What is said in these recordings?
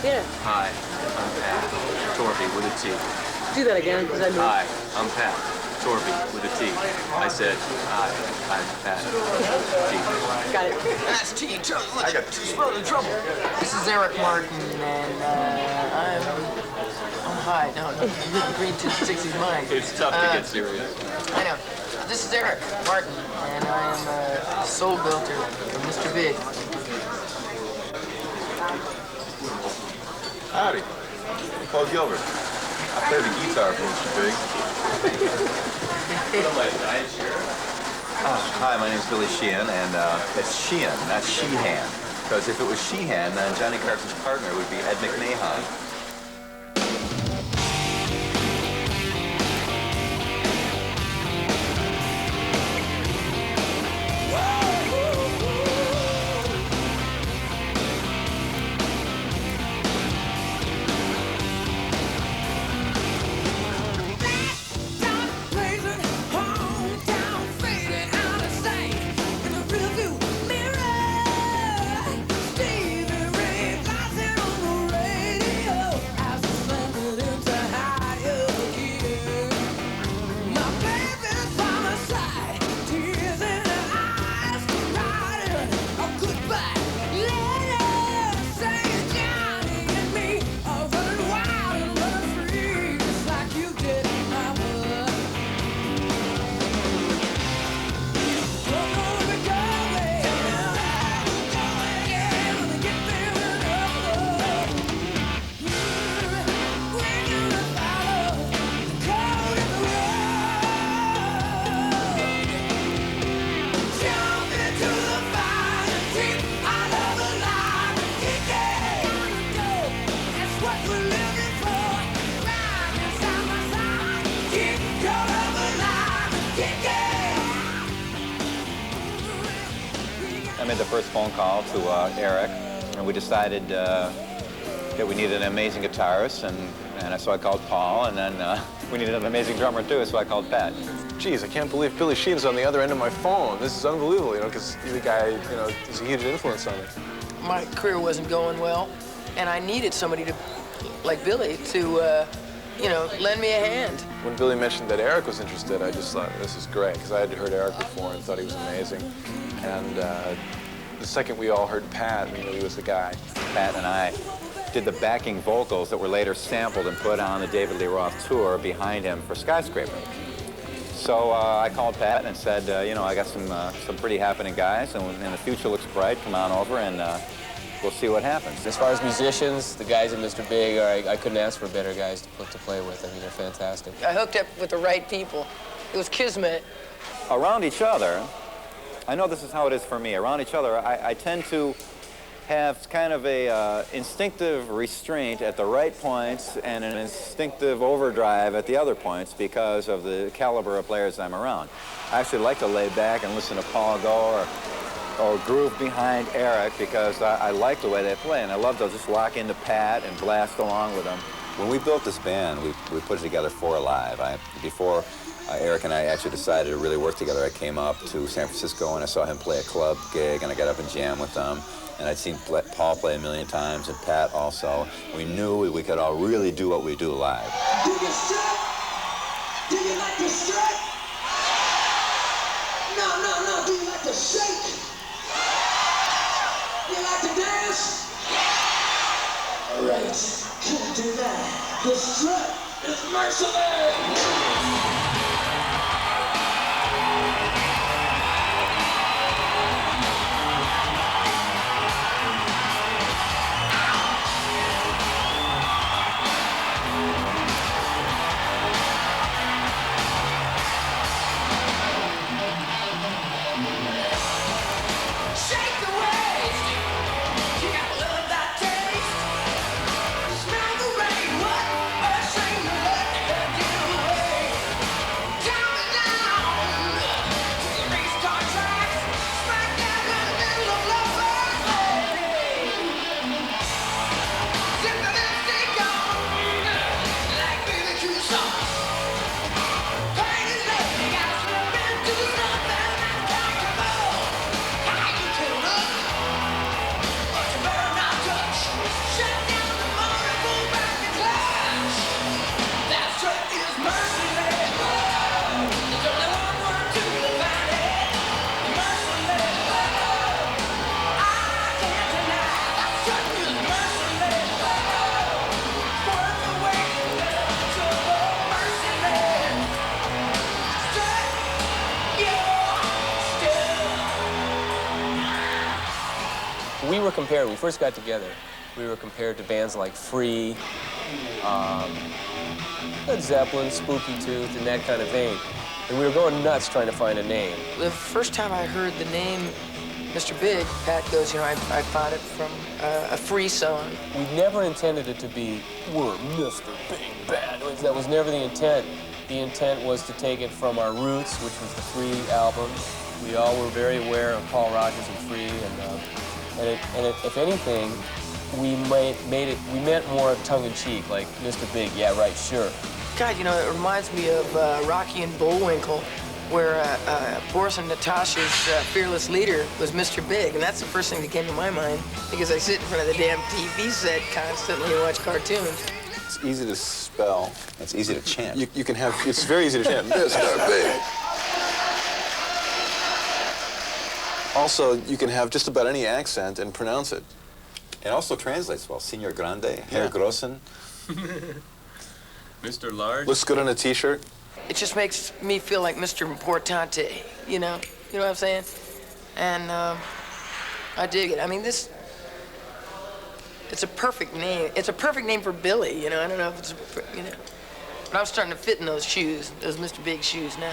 Yeah. Hi, I'm Pat. Torby with a T. Do that again, because I moved. Hi, I'm Pat. Torby with a T. I said, hi, I'm Pat. T. Got it. That's T. I got spelled in trouble. This is Eric Martin, and I'm high. No, Green-Tinted Sixties mine. It's tough to get serious. I know. This is Eric Martin, and I am a soul builder for Mr. Big. Howdy. I'm called Gilbert. I play the guitar for Mr. Big. Hi, my name's Billy Sheehan, and it's Sheehan, not Sheehan. Because if it was Sheehan, then Johnny Carson's partner would be Ed McMahon. I made the first phone call to Eric, and we decided that we needed an amazing guitarist, and so I called Paul, and then we needed an amazing drummer too, so I called Pat. Geez, I can't believe Billy Sheehan's on the other end of my phone. This is unbelievable, you know, because the guy, you know, is a huge influence on me. My career wasn't going well, and I needed somebody to, like Billy, to, you know, lend me a hand. When Billy mentioned that Eric was interested, I just thought, this is great, because I had heard Eric before and thought he was amazing. And the second we all heard Pat, we knew he was the guy. Pat and I did the backing vocals that were later sampled and put on the David Lee Roth tour behind him for Skyscraper. So I called Pat and said, you know, I got some pretty happening guys, and the future looks bright. Come on over, and we'll see what happens. As far as musicians, the guys at Mr. Big, I couldn't ask for better guys to play with. I mean, they're fantastic. I hooked up with the right people. It was kismet. Around each other, I know this is how it is for me. Around each other, I tend to have kind of a instinctive restraint at the right points and an instinctive overdrive at the other points because of the caliber of players I'm around. I actually like to lay back and listen to Paul go or groove behind Eric because I like the way they play, and I love to just lock into Pat and blast along with them. When we built this band, we put it together for Alive. Before Eric and I actually decided to really work together, I came up to San Francisco and I saw him play a club gig, and I got up and jammed with them. And I'd seen Paul play a million times, and Pat also. We knew we could all really do what we do live. Do you strut? Do you like to strut? No. Do you like to shake? Do you like to dance? All right. Can't do that. The strut is merciless. compared, when we first got together, we were compared to bands like Free, Led Zeppelin, Spooky Tooth, and that kind of vein. And we were going nuts trying to find a name. The first time I heard the name Mr. Big, Pat goes, you know, I found it from a Free song. We never intended it to be, we're Mr. Big Bad. That was never the intent. The intent was to take it from our roots, which was the Free album. We all were very aware of Paul Rogers and Free, and if anything, we meant more tongue-in-cheek, like Mr. Big, yeah, right, sure. God, you know, it reminds me of Rocky and Bullwinkle, where Boris and Natasha's fearless leader was Mr. Big, and that's the first thing that came to my mind, because I sit in front of the damn TV set constantly and watch cartoons. It's easy to spell. It's easy to chant. You can have, it's very easy to chant, Mr. Big. Also, you can have just about any accent and pronounce it. It also translates well. Signor Grande, Herr Yeah. Grossen. Mr. Large? Looks good on a T-shirt. It just makes me feel like Mr. Importante, you know? You know what I'm saying? And I dig it. I mean, it's a perfect name. It's a perfect name for Billy, you know? I don't know if it's, you know. But I'm starting to fit in those shoes, those Mr. Big shoes now.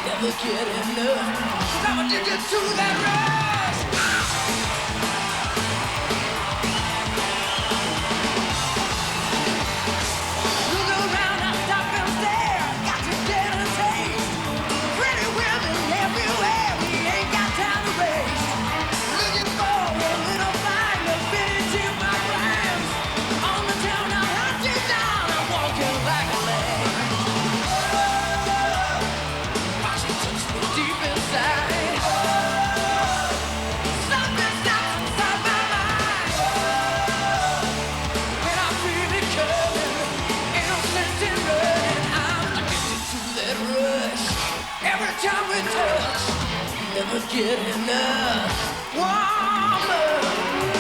Never get enough, 'cause I'm addicted to that rush. Look around, I stop and stare, got to get a taste. Pretty women everywhere, we ain't got time to waste. Looking for a little find to fit into my plans. On the town, I'll hunt you down, I'm walking like a lamb. Deep inside, something stops inside my mind. When I feel it coming, ain't no sense in running. I'm addicted to that rush. Every time we touch, never get enough. Woman,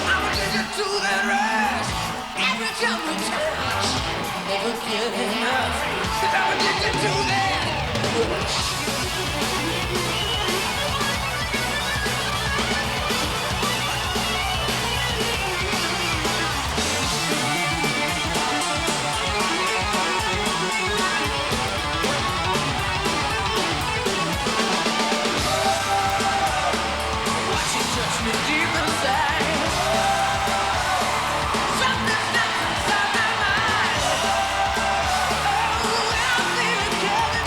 I'm addicted to that rush. Every time we touch, never get enough. 'Cause I'm addicted to that rush. Something that's inside my mind. Oh, I'm feeling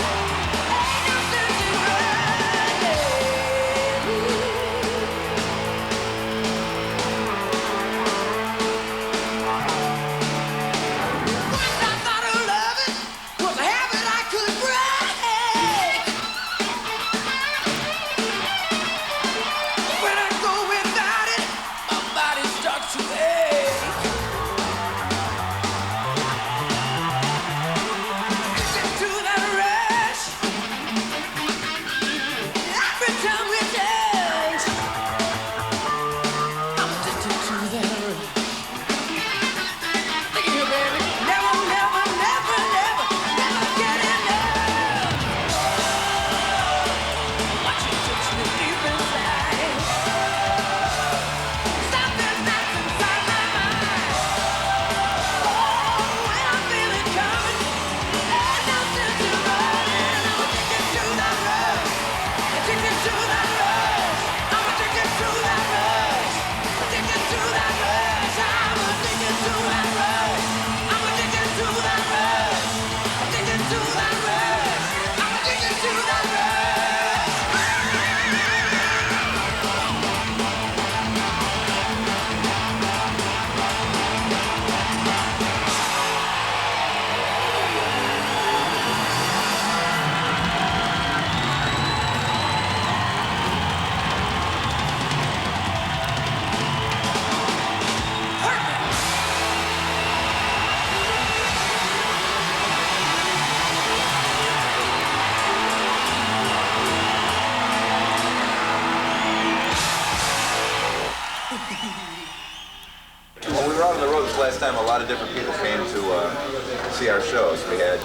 last time a lot of different people came to see our shows. We had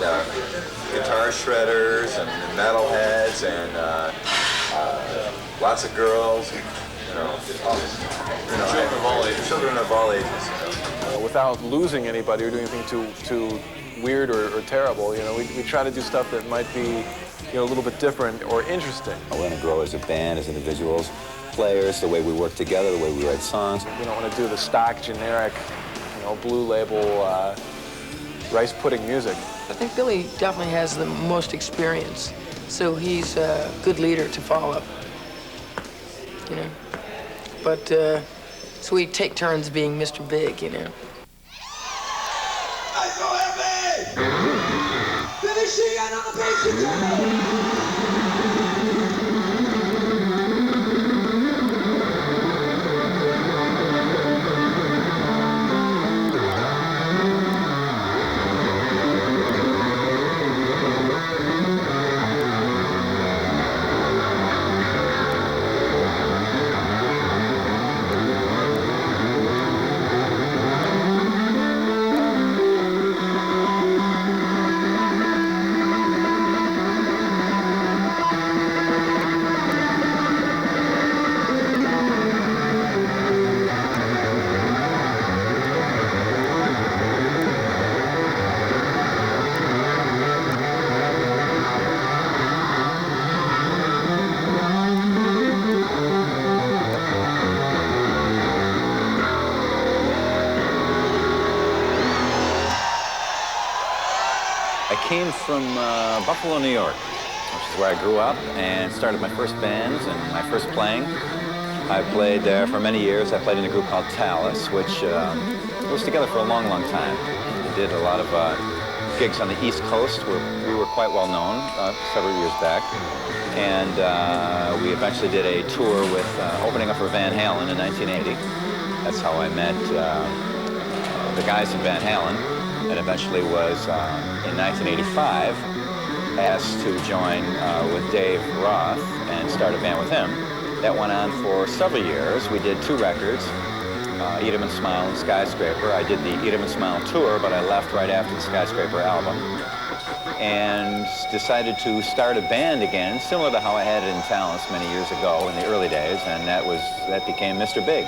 guitar shredders and metalheads and lots of girls. Children of all ages. Children of all ages. Without losing anybody or doing anything too weird or terrible, we try to do stuff that might be, a little bit different or interesting. We're going to grow as a band, as individuals, players, the way we work together, the way we write songs. We don't want to do the stock, generic, blue label, rice pudding music. I think Billy definitely has the most experience, so he's a good leader to follow. But so we take turns being Mr. Big, I so happy! Billy Sheehan on the bass guitar! I came from Buffalo, New York, which is where I grew up and started my first bands and my first playing. I played there for many years. I played in a group called Talus, which was together for a long, long time. We did a lot of gigs on the East Coast where we were quite well known several years back. And we eventually did a tour with opening up for Van Halen in 1980. That's how I met the guys in Van Halen, and eventually was, in 1985, asked to join with Dave Roth and start a band with him. That went on for several years. We did 2 records, Eat 'Em and Smile and Skyscraper. I did the Eat 'Em and Smile tour, but I left right after the Skyscraper album and decided to start a band again, similar to how I had it in Talus many years ago in the early days, and that became Mr. Big.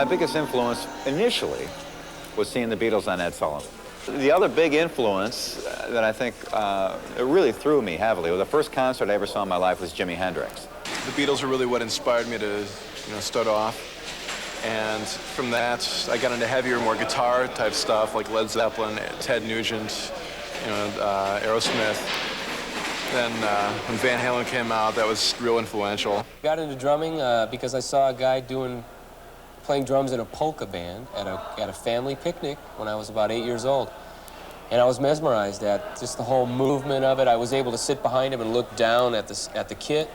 biggest influence initially was seeing the Beatles on Ed Sullivan. The other big influence that I think it really threw me heavily, the first concert I ever saw in my life was Jimi Hendrix. The Beatles were really what inspired me to, start off. And from that, I got into heavier, more guitar-type stuff like Led Zeppelin, Ted Nugent, Aerosmith. Then when Van Halen came out, that was real influential. Got into drumming because I saw a guy playing drums in a polka band at a family picnic when I was about 8 years old. And I was mesmerized at just the whole movement of it. I was able to sit behind him and look down at the kit.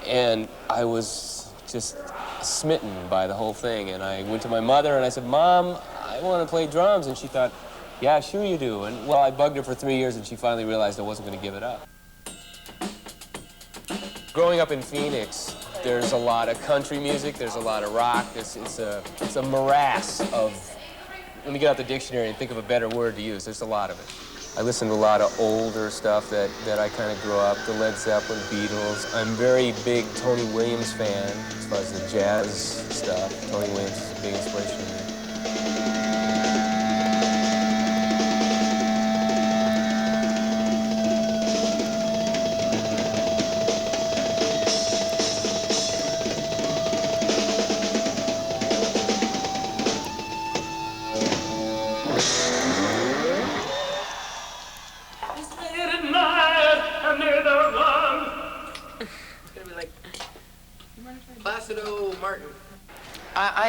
And I was just smitten by the whole thing. And I went to my mother and I said, "Mom, I want to play drums." And she thought, "Yeah, sure you do." And well, I bugged her for 3 years and she finally realized I wasn't going to give it up. Growing up in Phoenix, there's a lot of country music, there's a lot of rock. It's a morass of, let me get out the dictionary and think of a better word to use. There's a lot of it. I listen to a lot of older stuff that I kind of grew up, the Led Zeppelin, Beatles. I'm a very big Tony Williams fan as far as the jazz stuff. Tony Williams is a big inspiration to me.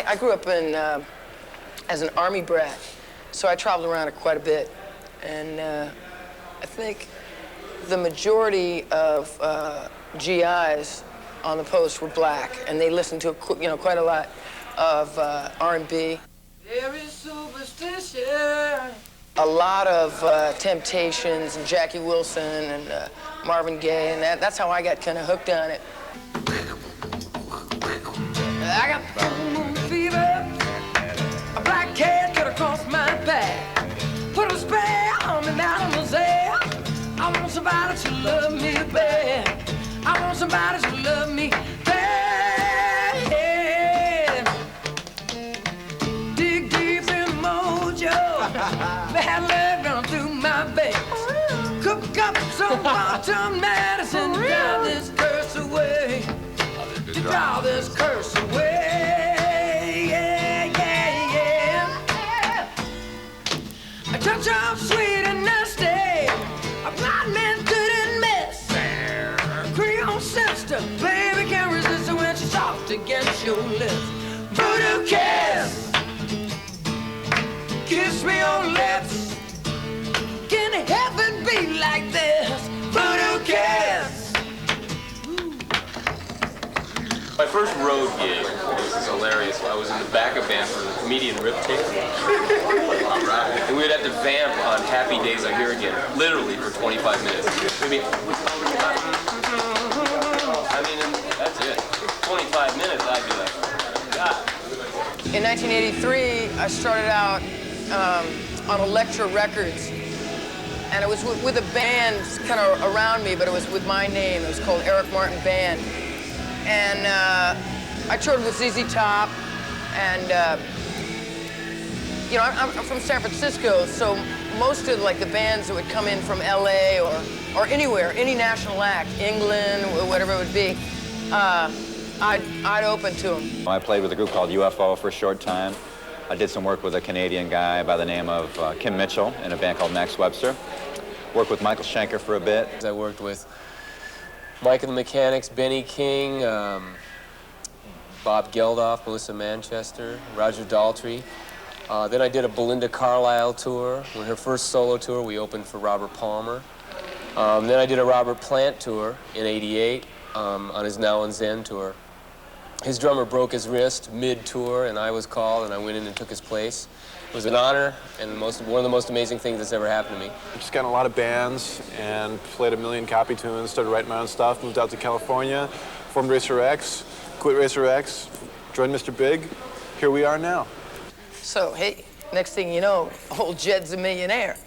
I grew up as an Army brat, so I traveled around quite a bit. And I think the majority of GIs on the post were black, and they listened to quite a lot of R&B. There is superstition. A lot of Temptations and Jackie Wilson and Marvin Gaye, and that's how I got kind of hooked on it. I got full moon fever. A black cat cut across my back. Put a spell on me, mademoiselle. I want somebody to love me bad. I want somebody to love me bad. Dig deep in mojo. Bad luck run through my veins. Cook up some autumn medicine. Drive this curse away. To drive this curse away. Yeah, yeah, yeah. A touch of sweet and nasty. A blind man couldn't miss. Creole sister, baby can't resist her when she's soft against your lips. Voodoo kiss. Kiss me on lips. Can heaven be like this? Voodoo kiss. My first road gig was hilarious. I was in the backup band for the comedian Rip Taylor. And we'd have to vamp on Happy Days Are Here Again, literally for 25 minutes. I mean, that's it. 25 minutes, I'd be like, God. In 1983, I started out on Elektra Records, and it was with a band kind of around me, but it was with my name. It was called Eric Martin Band. And I toured with ZZ Top, and I'm from San Francisco, so most of the bands that would come in from LA or anywhere, any national act, England, or whatever it would be, I'd open to them. I played with a group called UFO for a short time. I did some work with a Canadian guy by the name of Kim Mitchell in a band called Max Webster. Worked with Michael Schenker for a bit. I worked with Mike and the Mechanics, Benny King, Bob Geldof, Melissa Manchester, Roger Daltrey. Then I did a Belinda Carlisle tour. On her first solo tour, we opened for Robert Palmer. Then I did a Robert Plant tour in '88 on his Now and Zen tour. His drummer broke his wrist mid-tour, and I was called, and I went in and took his place. It was an honor, and one of the most amazing things that's ever happened to me. I just got in a lot of bands and played a million copy tunes, started writing my own stuff, moved out to California, formed Racer X, quit Racer X, joined Mr. Big. Here we are now. So, hey, next thing you know, old Jed's a millionaire.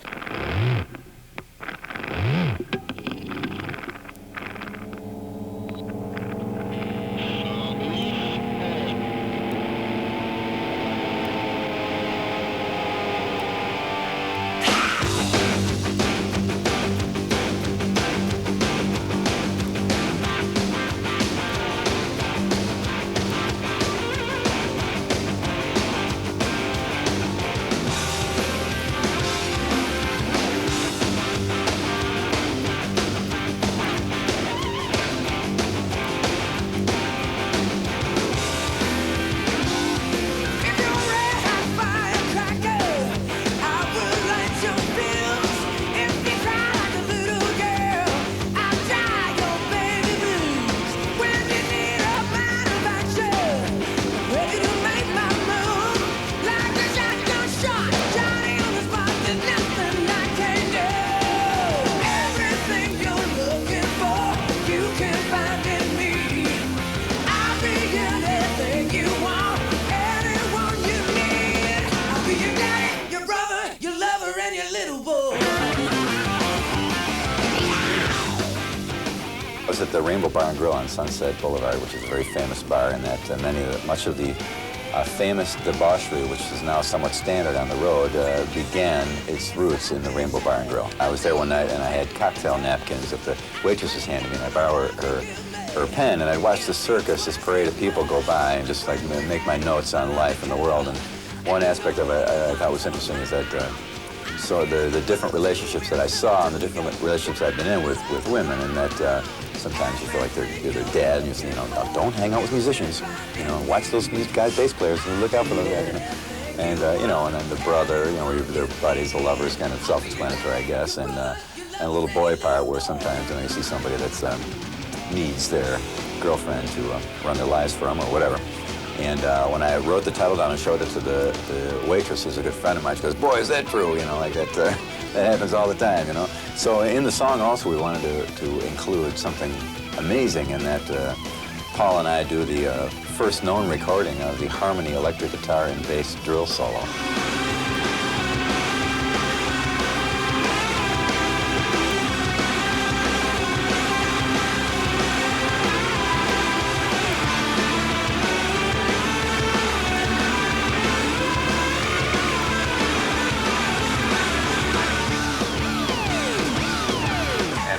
pretty little boy. I was at the Rainbow Bar and Grill on Sunset Boulevard, which is a very famous bar, and that much of the famous debauchery, which is now somewhat standard on the road, began its roots in the Rainbow Bar and Grill. I was there one night and I had cocktail napkins that the waitress was handing me, and I borrowed her pen, and I'd watch this circus, this parade of people go by and just like make my notes on life and the world. And one aspect of it I thought was interesting is that so the different relationships that I saw and the different relationships I've been in with women, and that sometimes you feel like you're their dad, and you say, don't hang out with musicians. Watch those guys, bass players, and look out for those guys. And and then the brother, where their buddies, the lovers, kind of self-explanatory, I guess. And a little boy part where sometimes you see somebody that's needs their girlfriend to run their lives for them or whatever. And when I wrote the title down and showed it to the waitress, who's a good friend of mine, she goes, "Boy, is that true?" Like that. That happens all the time, So in the song also we wanted to include something amazing in that Paul and I do the first known recording of the harmony electric guitar and bass drill solo.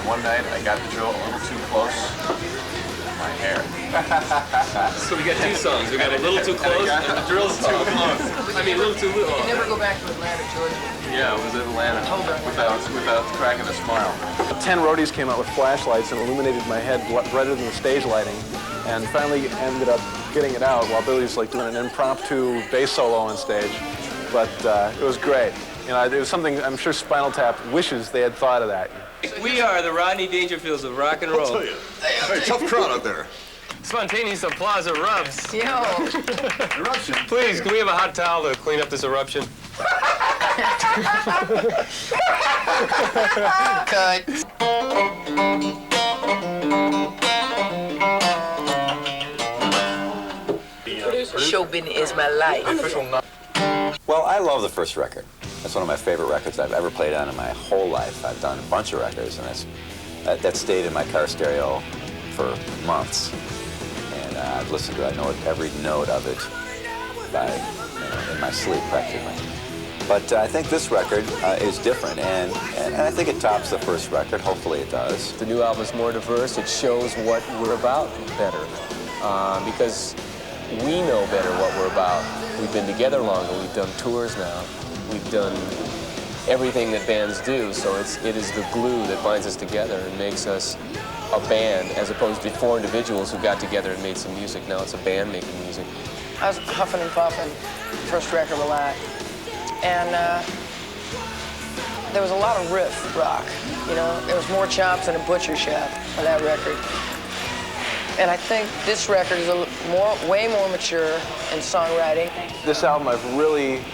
One night I got the drill a little too close to my hair. So we got two songs. We got A Little Too Close and The Drill's Too Close. I mean, A Little Too Little. You never go back to Atlanta, Georgia. Yeah, it was in Atlanta without cracking a smile. 10 roadies came out with flashlights and illuminated my head brighter than the stage lighting, and finally ended up getting it out while Billy's like doing an impromptu bass solo on stage. But it was great. It was something I'm sure Spinal Tap wishes they had thought of that. We are the Rodney Dangerfields of rock and roll. I'll tell you. Very tough crowd out there. Spontaneous applause erupts. Yo. Eruption. Please, can we have a hot towel to clean up this eruption? Cut. Show business is my life. Well, I love the first record. That's one of my favorite records I've ever played on in my whole life. I've done a bunch of records, and that stayed in my car stereo for months. And I've listened to it. I know every note of it in my sleep, practically. But I think this record is different, and I think it tops the first record. Hopefully it does. The new album is more diverse. It shows what we're about better, because we know better what we're about. We've been together longer. We've done tours now. We've done everything that bands do, so it is the glue that binds us together and makes us a band, as opposed to four individuals who got together and made some music. Now it's a band making music. I was huffing and puffing, first record a lot, and there was a lot of riff rock. There was more chops than a butcher shop on that record. And I think this record is way more mature in songwriting. This album, I've really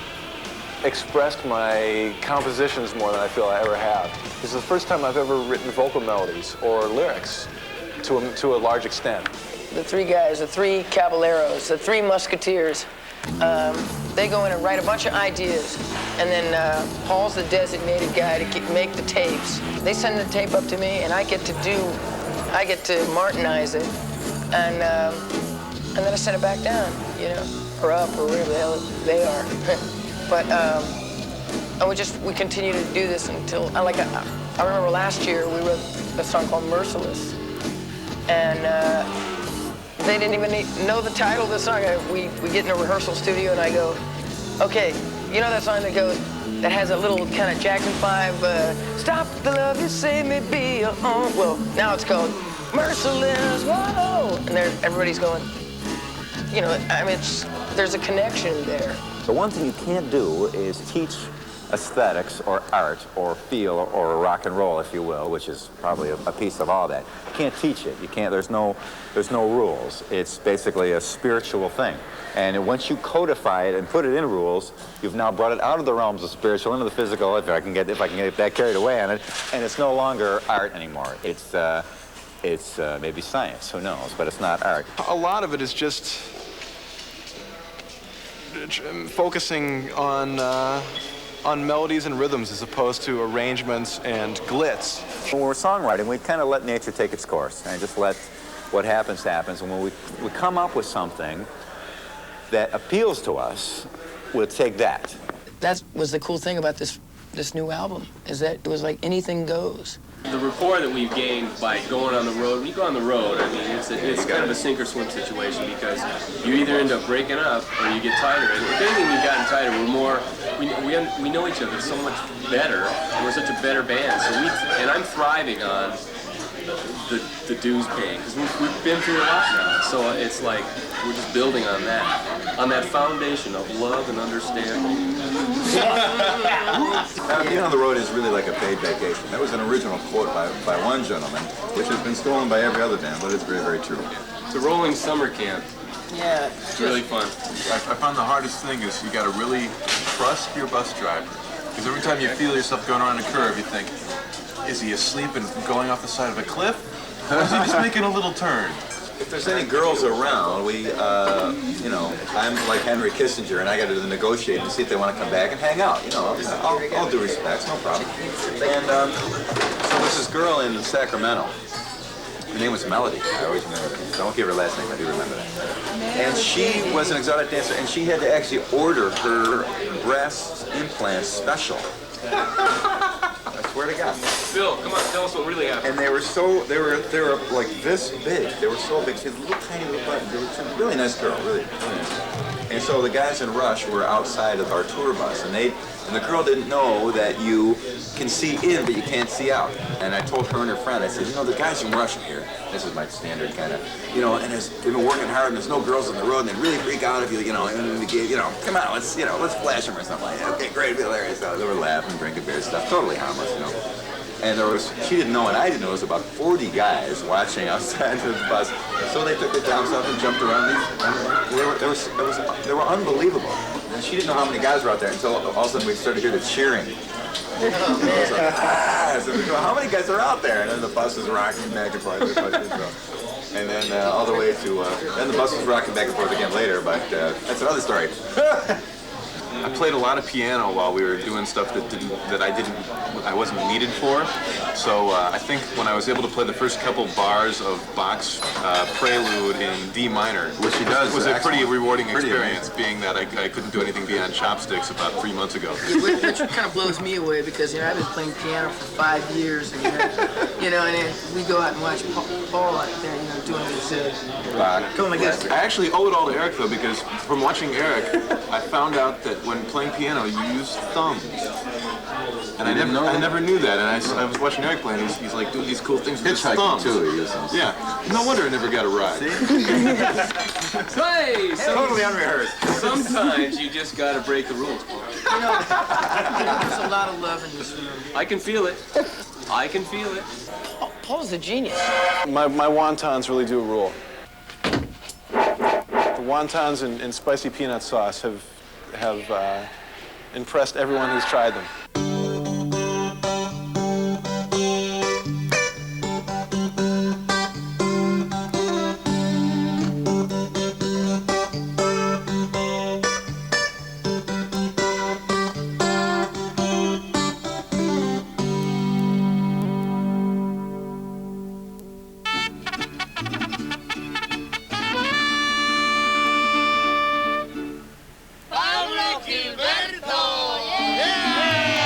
expressed my compositions more than I feel I ever have. This is the first time I've ever written vocal melodies or lyrics to a large extent. The three guys, the three caballeros, the three musketeers, they go in and write a bunch of ideas, and then Paul's the designated guy to make the tapes. They send the tape up to me, and I get to Martinize it, and then I send it back down, or up, or wherever the hell they are. But we continue to do this until I remember last year we wrote a song called "Merciless," and they didn't even know the title of the song. We get in a rehearsal studio and I go, okay, that song that has a little kind of Jackson 5, stop the love you say me be your own. Well, now it's called "Merciless," whoa, and everybody's going, there's a connection there. The one thing you can't do is teach aesthetics or art or feel or rock and roll, if you will, which is probably a piece of all that. You can't teach it. You can't. There's no rules. It's basically a spiritual thing. And once you codify it and put it in rules, you've now brought it out of the realms of spiritual into the physical. If I can get that carried away on it, and it's no longer art anymore. It's maybe science. Who knows? But it's not art. A lot of it is just focusing on on melodies and rhythms as opposed to arrangements and glitz. When we're songwriting, we kind of let nature take its course and just let what happens, happens. And when we come up with something that appeals to us, we'll take that. That was the cool thing about this new album, is that it was like anything goes. The rapport that we've gained by going on the road, when you go on the road, I mean, it's kind of a sink or swim situation because you either end up breaking up or you get tighter. And if anything, we've gotten tighter. We're more, we know each other so much better, and we're such a better band. So and I'm thriving on the dues paying because we've been through a lot now. So it's like we're just building on that foundation of love and understanding. Being on the road is really like a paid vacation. That was an original quote by one gentleman, which has been stolen by every other band, but it's very, very true. It's a rolling summer camp. Yeah. It's really fun. I found the hardest thing is you got to really trust your bus driver. Because every time you feel yourself going around a curve, you think, is he asleep and going off the side of a cliff? Or is he just making a little turn? If there's any girls around, we, you know, I'm like Henry Kissinger, and I got to negotiate and see if they want to come back and hang out. You know, I'll do respects, no problem. And so there's this girl in Sacramento. Her name was Melody. I always remember. Don't give her last name. I do remember that. And she was an exotic dancer, and she had to actually order her breast implants special. I swear to God. Phil, come on, tell us what really happened. And they were like this big. They were so big. She had a little tiny little button. They were a really nice girl, really, really nice. And so the guys in Rush were outside of our tour bus, and the girl didn't know that you can see in, but you can't see out. And I told her and her friend, I said, you know, the guys from Rush are here. This is my standard kind of, you know, and they've been working hard, and there's no girls on the road, and they really freak out if you know, come on, let's flash them or something like that. Okay, great, it'll be hilarious. So they were laughing, drinking beer, stuff, totally harmless, you know. And she didn't know, and I didn't know, there was about 40 guys watching outside the bus. So they took it down south and jumped around they were unbelievable. And she didn't know how many guys were out there until all of a sudden we started to hear the cheering. And I was like, so we go, how many guys are out there? And then the bus is rocking back and forth. And then all the way to, then the bus was rocking back and forth again later, but that's another story. I played a lot of piano while we were doing stuff I wasn't needed for. So I think when I was able to play the first couple bars of Bach's Prelude in D minor, which he does, was a pretty rewarding experience, being that I couldn't do anything beyond chopsticks about 3 months ago. Which kind of blows me away because, you know, I've been playing piano for 5 years, and you know, and then we go out and watch Paul out there, you know, doing his going like this. I actually owe it all to Eric though, because from watching Eric, I found out that when playing piano, you use thumbs. And I never knew that, and I was watching Eric play, and he's like doing these cool things with his thumbs. Too, he uses. Yeah, no wonder I never got a ride. Hey, Totally unrehearsed. Sometimes you just gotta break the rules. You know, there's a lot of love in this room. I can feel it. I can feel it. Paul's a genius. My wontons really do rule. The wontons and spicy peanut sauce have impressed everyone who's tried them. Pablo Gilberto! Yeah!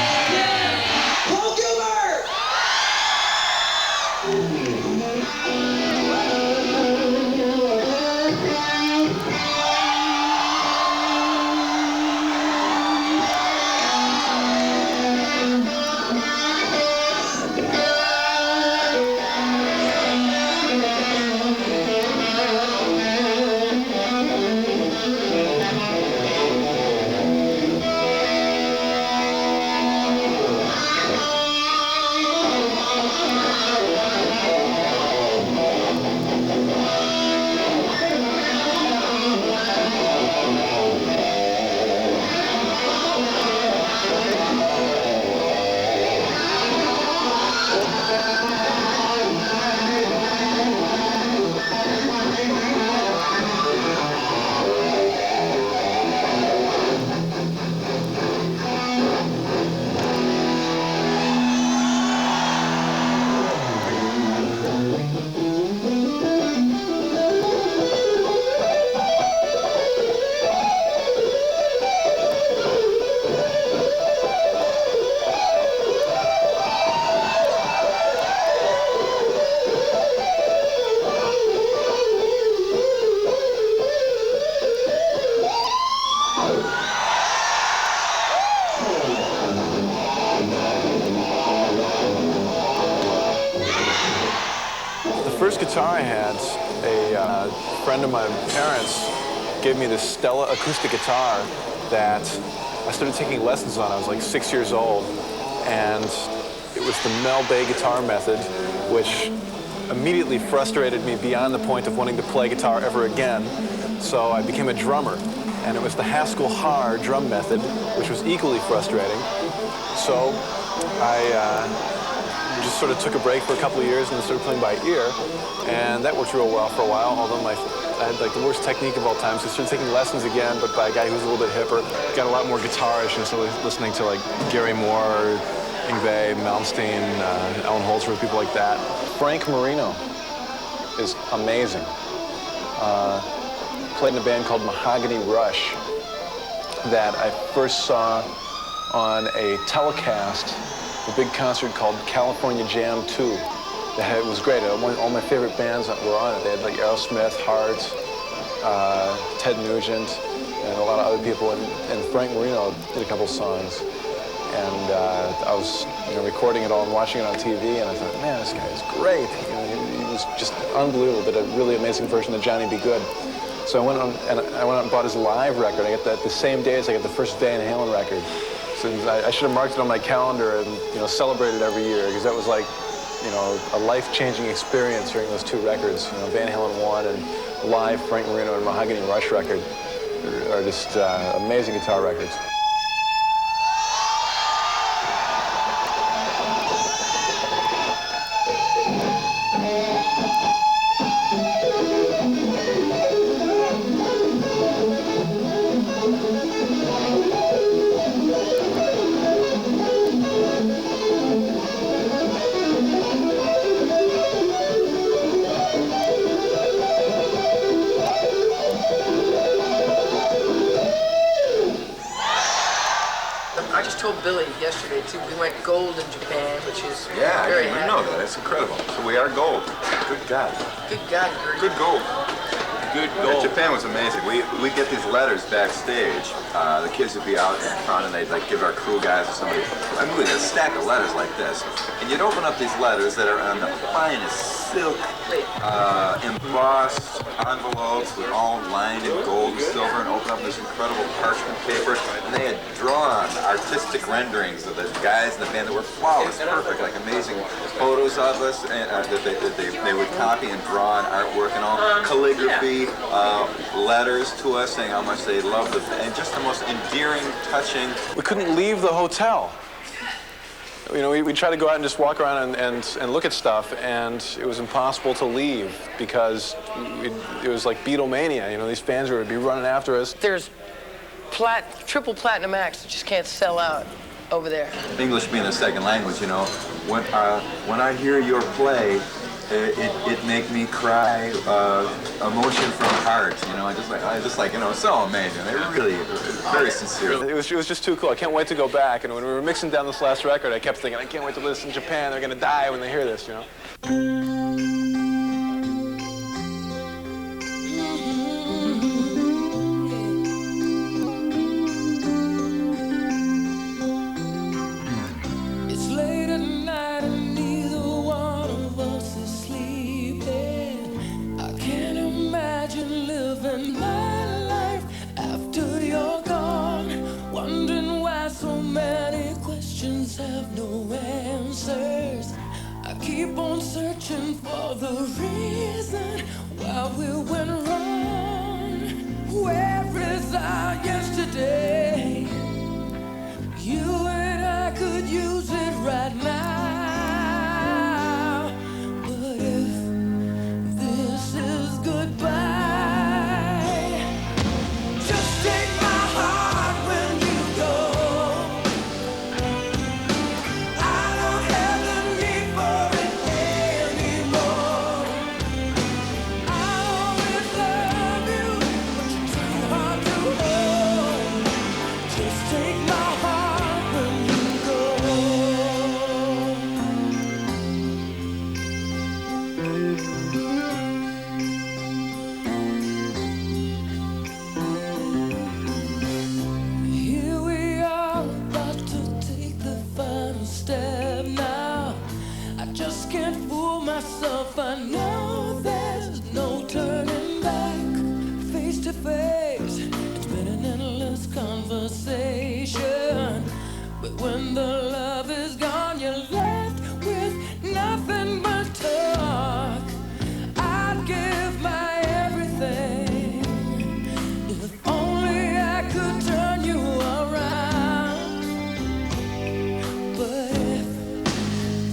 first guitar I had, a friend of my parents gave me this Stella acoustic guitar that I started taking lessons on. I was like 6 years old, and it was the Mel Bay guitar method, which immediately frustrated me beyond the point of wanting to play guitar ever again. So I became a drummer, and it was the Haskell-Haar drum method, which was equally frustrating. So I just sort of took a break for a couple of years and then started playing by ear, and that worked real well for a while, although I had like the worst technique of all time, so I started taking lessons again, but by a guy who was a little bit hipper. Got a lot more guitarish, and so listening to like Gary Moore, Yngwie Malmsteen, Alan Holdsworth, people like that. Frank Marino is amazing. Played in a band called Mahogany Rush that I first saw on a telecast, a big concert called California Jam 2. It was great. All my favorite bands were on it. They had like Aerosmith, Heart, Ted Nugent, and a lot of other people. And Frank Marino did a couple songs. And I was recording it all and watching it on TV, and I thought, man, this guy is great. He was just unbelievable, did a really amazing version of Johnny B. Good. So I went out and bought his live record. I got that the same day as I got the first Van Halen record. So I should have marked it on my calendar and celebrated every year, because that was like a life-changing experience hearing those two records. Van Halen 1 and live Frank Marino and Mahogany Rush record are just amazing guitar records. Billy yesterday too. We went gold in Japan, which is Yeah, very I know that. It's incredible. So we are gold. Good God. Good God, Good gold. Good Yeah, goal. Japan was amazing. We get these letters backstage. The kids would be out in front, and they'd like give our crew guys or somebody. I mean, a stack of letters like this, and you'd open up these letters that are on the finest silk, embossed envelopes with all lined in gold and silver, and open up this incredible parchment paper. And they had drawn artistic renderings of the guys in the band that were flawless, perfect, like amazing photos of us, and that they would copy and draw on artwork and all calligraphy. Letters to us saying how much they loved it, and just the most endearing, touching. We couldn't leave the hotel. We'd try to go out and just walk around and look at stuff, and it was impossible to leave because it was like Beatlemania. These fans would be running after us. There's triple platinum acts that just can't sell out over there. English being a second language, when I hear your play, it make me cry, emotion from heart. I just like so amazing. They were really very sincere. It was just too cool. I can't wait to go back. And when we were mixing down this last record, I kept thinking, I can't wait to listen in Japan. They're gonna die when they hear this. It's late at night and neither one of us is sleeping. I can't imagine living my life after you're gone. Wondering why so many questions have no answers. I keep on searching for the reason why we went wrong. Where is our yesterday? You and I could use it right now. But if this is goodbye, just take my heart when you go. I don't have the need for it anymore. I always love you, but you're too hard to hold. Just take my heart when you go. Here we are, about to take the final step now. I just can't fool myself, I know face. It's been an endless conversation. But when the love is gone, you're left with nothing but talk. I'd give my everything if only I could turn you around. But if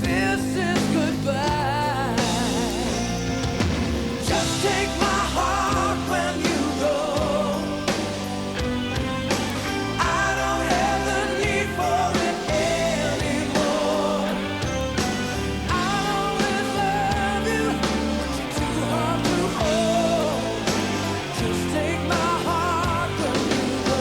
this is goodbye, just take my heart when you go. I don't have the need for it anymore. I'll always love you, but you're too hard to hold. Just take my heart when you go.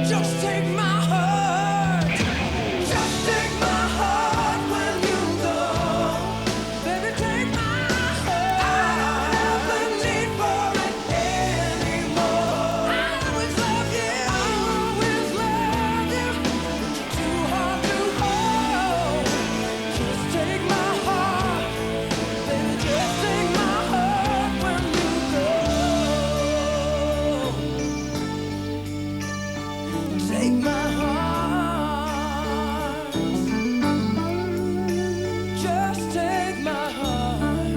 Just take my heart. Just take my heart when you go. Baby, take my heart. I don't have the need for it anymore. I always love you. I always love you. But you're too hard to hold. Just take my heart. Baby, just take my heart when you go. Take my heart. Just take my heart.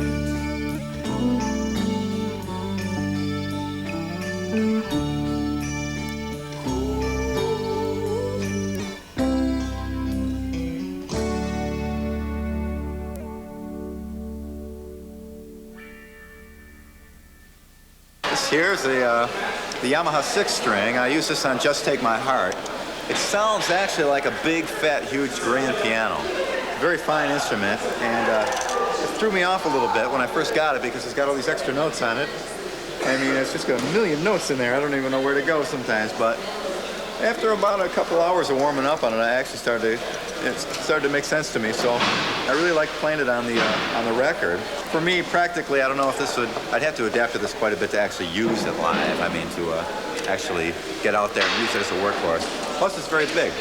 This here's the Yamaha 6-string. I use this on Just Take My Heart. It sounds actually like a big, fat, huge grand piano. Very fine instrument, and it threw me off a little bit when I first got it because it's got all these extra notes on it. I mean, it's just got a million notes in there. I don't even know where to go sometimes, but after about a couple hours of warming up on it, I actually it started to make sense to me. So I really like playing it on the record. For me, practically, I don't know if this would, I'd have to adapt to this quite a bit to actually use it live. I mean, to actually get out there and use it as a workhorse. Plus, it's very big.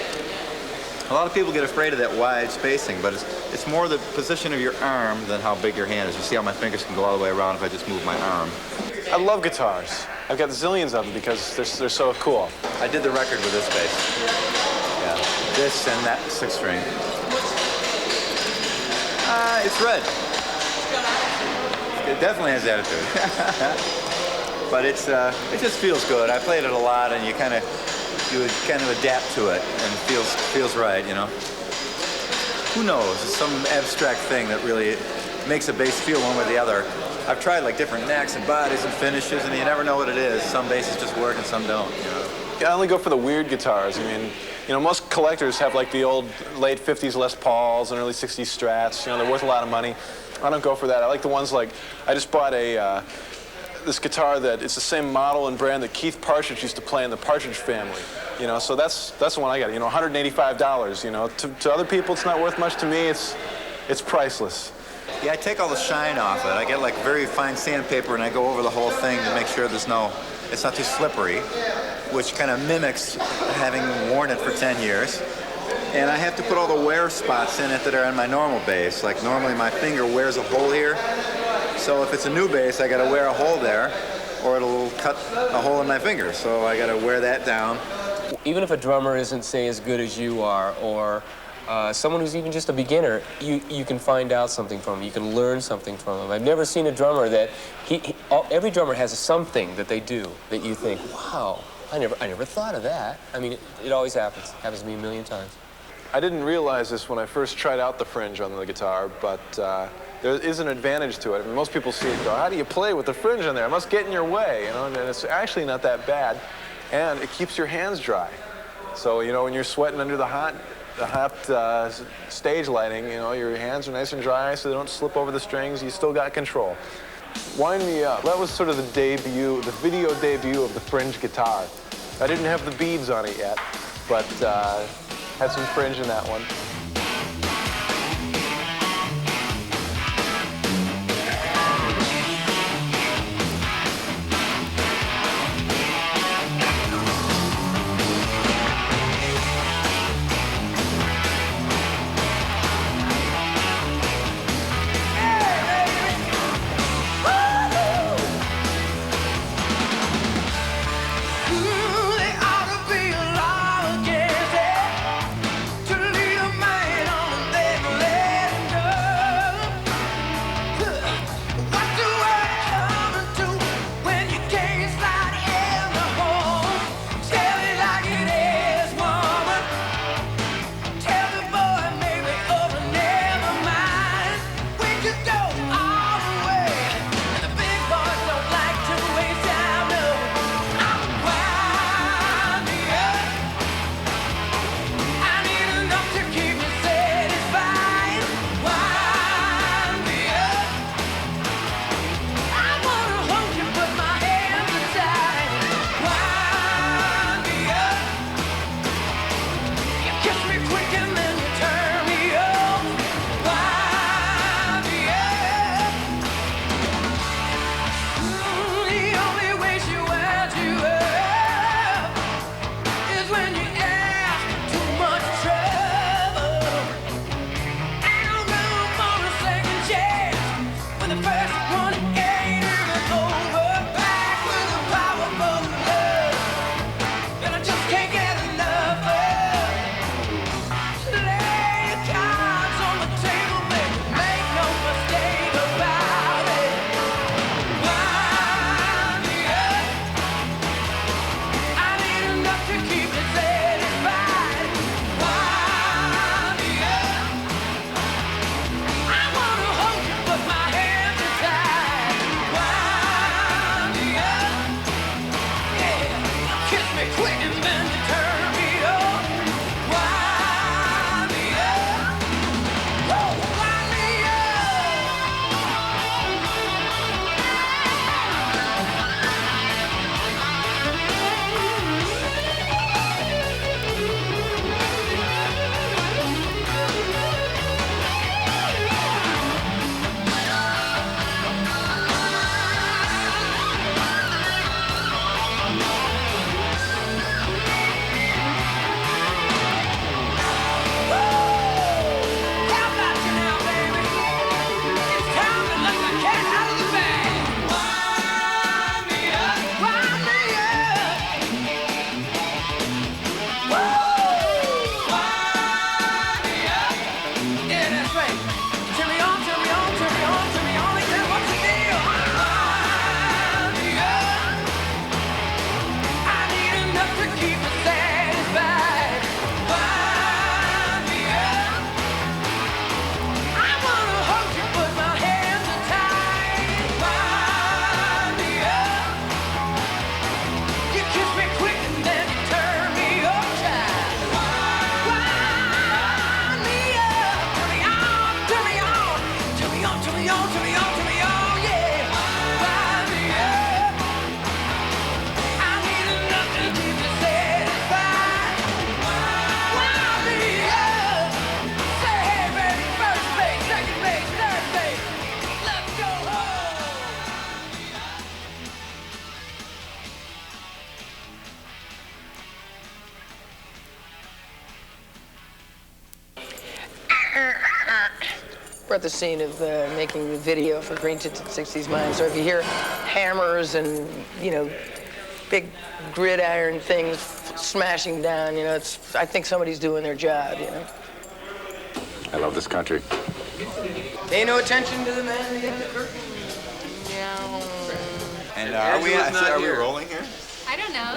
A lot of people get afraid of that wide spacing, but it's more the position of your arm than how big your hand is. You see how my fingers can go all the way around if I just move my arm. I love guitars. I've got zillions of them because they're so cool. I did the record with this bass. Yeah, this and that 6-string. It's red. It definitely has attitude. But it just feels good. I played it a lot, and you kind of adapt to it, and it feels right, you know. Who knows? It's some abstract thing that really makes a bass feel one way or the other. I've tried like different necks and bodies and finishes, and you never know what it is. Some basses just work and some don't, you know. Yeah, I only go for the weird guitars. I mean, you know, most collectors have like the old late 50s Les Pauls and early 60s Strats. You know, they're worth a lot of money. I don't go for that. I like the ones like, I just bought this guitar that it's the same model and brand that Keith Partridge used to play in the Partridge Family. You know, so that's the one I got. You know, $185. You know, to other people it's not worth much. To me, it's priceless. Yeah, I take all the shine off it. I get like very fine sandpaper and I go over the whole thing to make sure it's not too slippery, which kind of mimics having worn it for 10 years. And I have to put all the wear spots in it that are on my normal bass. Like normally my finger wears a hole here. So if it's a new bass, I gotta wear a hole there or it'll cut a hole in my finger. So I gotta wear that down. Even if a drummer isn't, say, as good as you are, or someone who's even just a beginner, you can find out something from him. You can learn something from him. I've never seen a drummer that every drummer has something that they do that you think, wow, I never thought of that. I mean, it always happens. Happens to me a million times. I didn't realize this when I first tried out the fringe on the guitar, but there is an advantage to it. I mean, most people see it and go, how do you play with the fringe on there? It must get in your way, you know, and it's actually not that bad. And it keeps your hands dry. So, you know, when you're sweating under the hot stage lighting, you know, your hands are nice and dry so they don't slip over the strings. You still got control. Wind Me Up. That was sort of the video debut of the fringe guitar. I didn't have the beads on it yet, but Had some fringe in that one. We're at the scene of making the video for Green-Tinted 60s Mine. So if you hear hammers and, you know, big gridiron things smashing down, you know, I think somebody's doing their job, you know. I love this country. Pay no attention to the man behind the curtain. And are we rolling here? I don't know.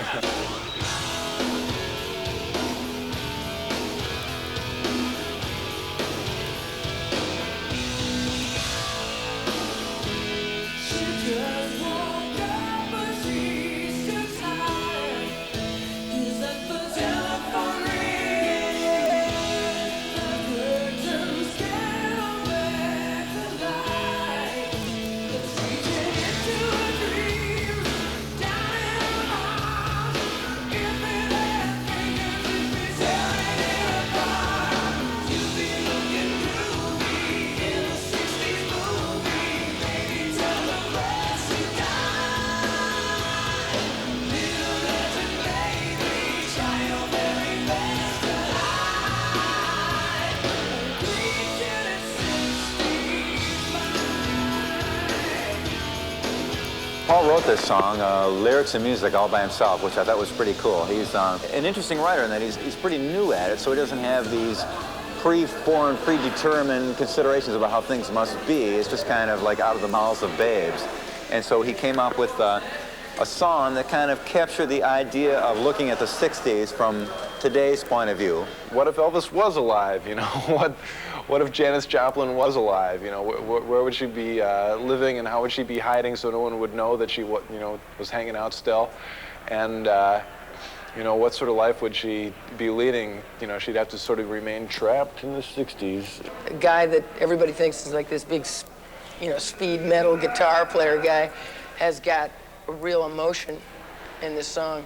Paul wrote this song, lyrics and music all by himself, which I thought was pretty cool. He's an interesting writer in that he's pretty new at it, so he doesn't have these pre-formed, predetermined considerations about how things must be. It's just kind of like out of the mouths of babes. And so he came up with a song that kind of captured the idea of looking at the 60s from today's point of view. What if Elvis was alive, you know? What if Janis Joplin was alive, you know? Where would she be living, and how would she be hiding so no one would know that she, you know, was hanging out still? And, you know, what sort of life would she be leading? You know, she'd have to sort of remain trapped in the 60s. A guy that everybody thinks is like this big, you know, speed metal guitar player guy has got a real emotion in this song.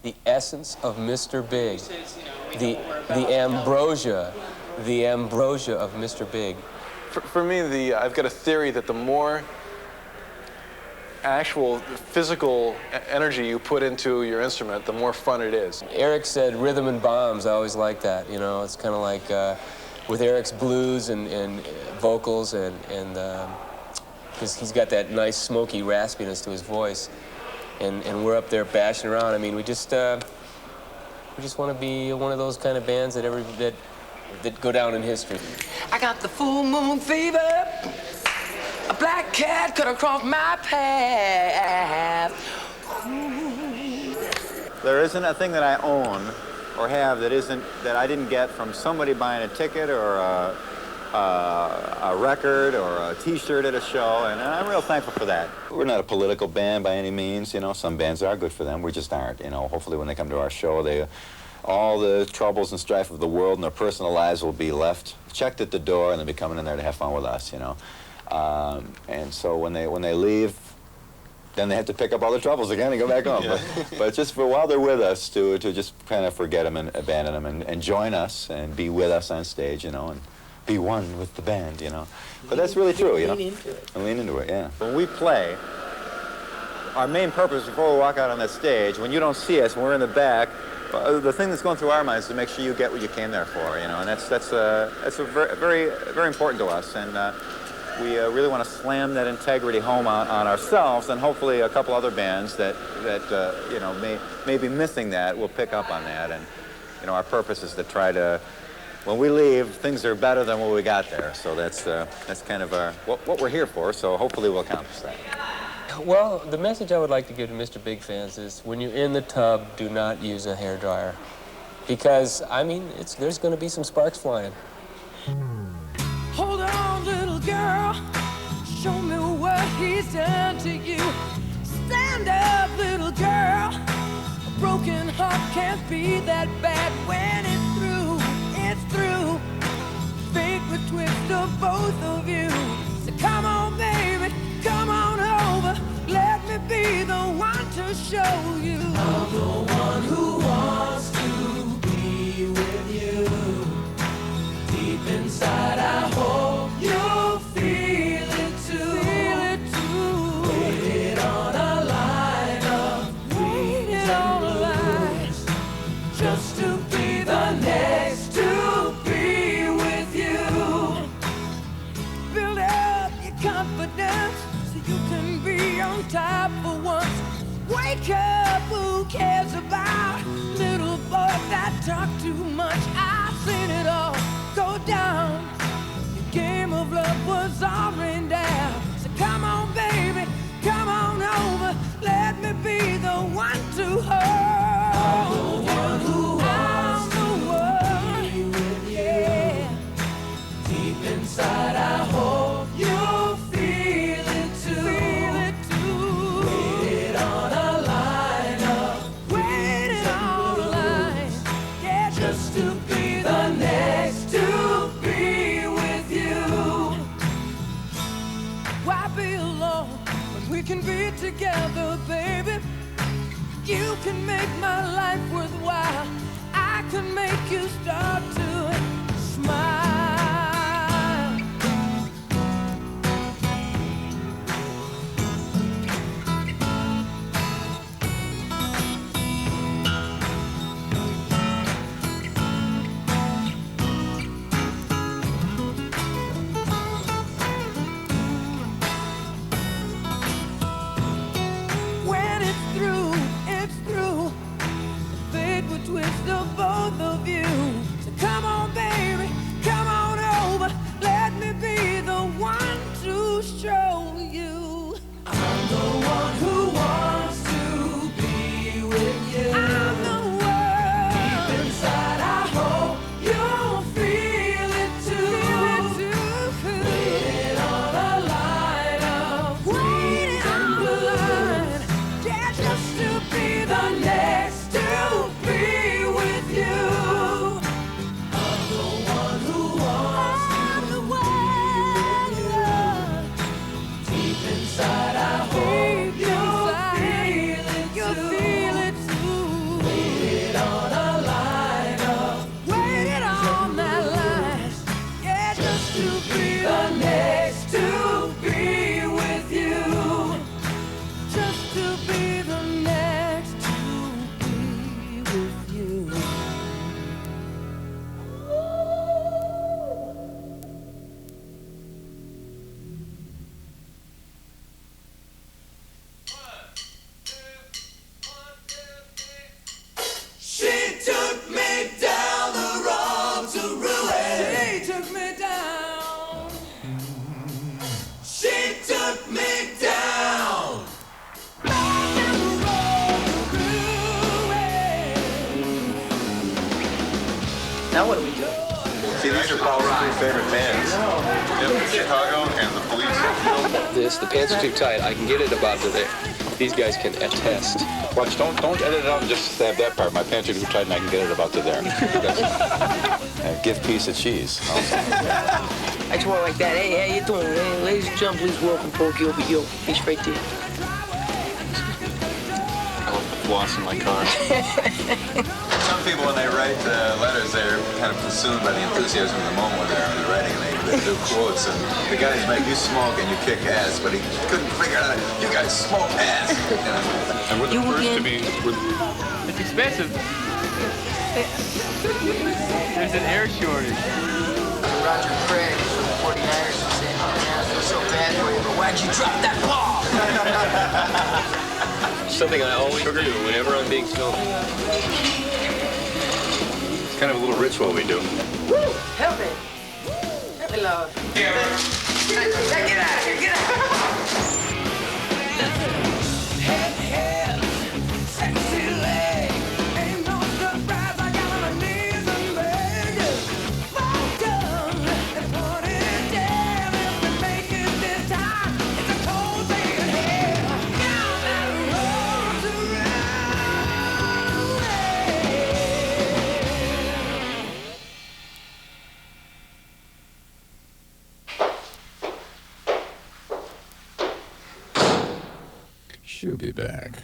The essence of Mr. Big, the ambrosia of Mr. Big. For me, I've got a theory that the more actual physical energy you put into your instrument, the more fun it is. Eric said rhythm and bombs. I always like that. You know, it's kind of like with Eric's blues and vocals, and because he's got that nice smoky raspiness to his voice, and we're up there bashing around. I mean, we just want to be one of those kind of bands that go down in history. I got the full moon fever. A black cat cut across my path. There isn't a thing that I own or have that I didn't get from somebody buying a ticket or a record or a T-shirt at a show, and I'm real thankful for that. We're not a political band by any means, you know. Some bands are good for them. We just aren't, you know. Hopefully when they come to our show, all the troubles and strife of the world and their personal lives will be left, checked at the door, and they'll be coming in there to have fun with us, you know. And so when they leave, then they have to pick up all their troubles again and go back home. Yeah. But just for while they're with us, to just kind of forget them and abandon them and join us and be with us on stage, you know, and be one with the band, you know. But that's really true, you know. Lean into it. And lean into it, yeah. When we play, our main purpose before we walk out on that stage, when you don't see us, when we're in the back, the thing that's going through our minds is to make sure you get what you came there for, you know, and that's very, very important to us, and we really want to slam that integrity home on ourselves, and hopefully a couple other bands that you know may be missing that will pick up on that, and you know our purpose is to try to, when we leave, things are better than what we got there, so that's kind of what we're here for. So hopefully we'll accomplish that. Well, the message I would like to give to Mr. Big Fans is when you're in the tub, do not use a hairdryer. Because, I mean, there's going to be some sparks flying. Hold on, little girl. Show me what he's done to you. Stand up, little girl. A broken heart can't be that bad when it's through. It's through. Fate would twist of both of you. So come on, baby. Come on over, let me be the one to show you. I'm the one who wants to be with you. Deep inside, I hope you'll feel it too. Feel it too. Waited on a line of waited on a line just to be the next to be with you. Build up your confidence. You can be on top for once. Wake up, who cares about little boys that talk too much? I've seen it all go down. The game of love was all rained down. So come on, baby, come on over. Let me be the one to hold. I'm the one who wants to be with you. Yeah. Deep inside, I hope you'll feel it. Feel it too. Waited on a line up. Waited on a line. Yeah, just to be the next to be with you. Why be alone when we can be together, baby? You can make my life worthwhile. I can make you start to smile. Twist of both of you. So come on, baby, come on over. Let me be the one to show you. I'm the one who wants to be with you. I'm the one. Deep inside, I hope you'll feel it too. Feel it too. Waiting on a line of waiting on the line. Yeah, just to be the next to be. Just to be the next Now what do we do? See, these are Paul's three favorite bands. Yep, Chicago and the Police. The pants are too tight. I can get it about to there. These guys can attest. Watch, don't edit it out and just have that part. My pants are too tight and I can get it about to there. Give piece of cheese. I just walk like that. Hey, how you doing? Hey, ladies and gentlemen, please welcome Paul Gilbert. Yo, he's right there. I left the floss in my car. Some people, when they write letters, they're kind of consumed by the enthusiasm of the moment when they're writing, and they do quotes. And the guys make you smoke and you kick ass, but he couldn't figure out you guys smoke ass. You know? And we're the first to be. It's expensive. There's an air shortage. Roger Craig from the 49ers and saying, oh, man, I feel so bad for you, but why'd you drop that ball? Something I always do whenever I'm being filmed. It's kind of a little ritual we do. Woo! Help me. Help me, Lord. Get out of here. Get out. Sexy leg, ain't no surprise. I got on my knees and begging. Fall down and put it down. If we make it this time, it's a cold day in hell. Down that road to She'll be back.